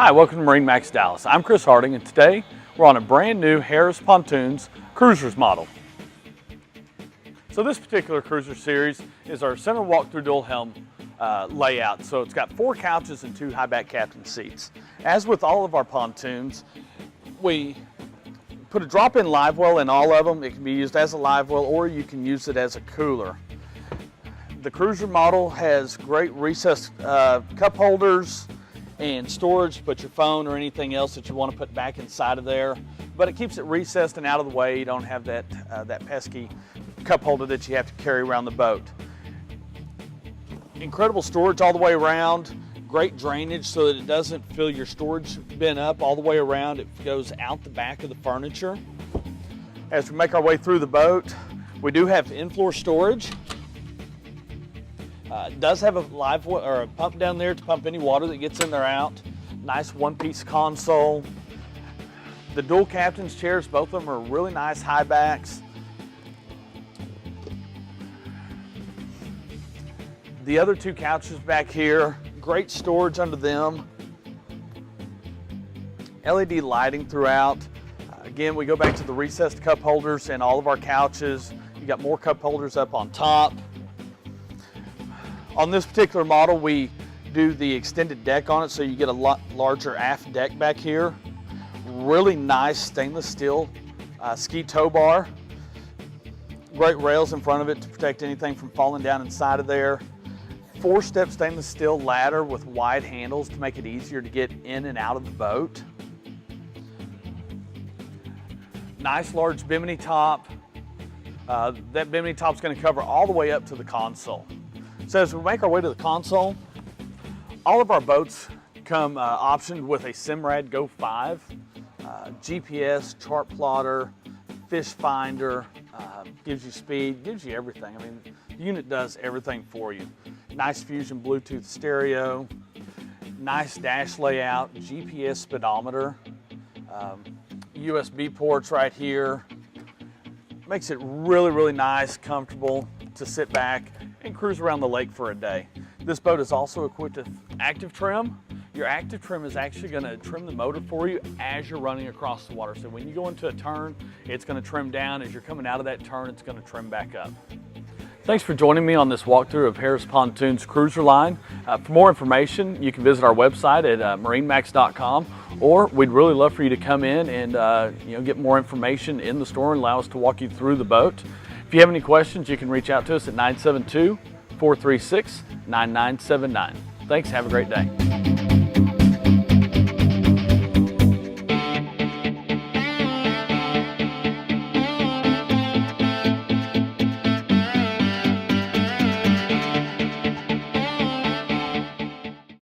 Hi, welcome to MarineMax Dallas. I'm Chris Harding, and today we're on a brand new Harris Pontoons Cruisers model. So this particular cruiser series is our center walk-through dual helm layout. So it's got 4 couches and 2 high back captain seats. As with all of our pontoons, we put a drop-in live well in all of them. It can be used as a live well, or you can use it as a cooler. The cruiser model has great recessed cup holders and storage, put your phone or anything else that you want to put back inside of there, but it keeps it recessed and out of the way. You don't have that that pesky cup holder that you have to carry around the boat. Incredible storage all the way around, great drainage so that it doesn't fill your storage bin up all the way around. It goes out the back of the furniture. As we make our way through the boat, we do have in-floor storage. It does have a live well, or a pump down there to pump any water that gets in there out. Nice one-piece console. The dual captain's chairs, both of them are really nice high backs. The other 2 couches back here, great storage under them. LED lighting throughout. Again, we go back to the recessed cup holders in all of our couches. You got more cup holders up on top. On this particular model, we do the extended deck on it, so you get a lot larger aft deck back here. Really nice stainless steel ski tow bar. Great rails in front of it to protect anything from falling down inside of there. 4-step stainless steel ladder with wide handles to make it easier to get in and out of the boat. Nice large bimini top. That bimini top is going to cover all the way up to the console. So as we make our way to the console, all of our boats come optioned with a Simrad Go 5, GPS, chart plotter, fish finder, gives you speed, gives you everything. I mean, the unit does everything for you. Nice Fusion Bluetooth stereo, nice dash layout, GPS speedometer, USB ports right here. Makes it really, really nice, comfortable to sit back and cruise around the lake for a day. This boat is also equipped with active trim. Your active trim is actually going to trim the motor for you as you're running across the water. So when you go into a turn, it's going to trim down. As you're coming out of that turn, it's going to trim back up. Thanks for joining me on this walkthrough of Harris Pontoons Cruiser line. For more information, you can visit our website at marinemax.com, or we'd really love for you to come in and get more information in the store and allow us to walk you through the boat. If you have any questions, you can reach out to us at 972-436-9979. Thanks, have a great day.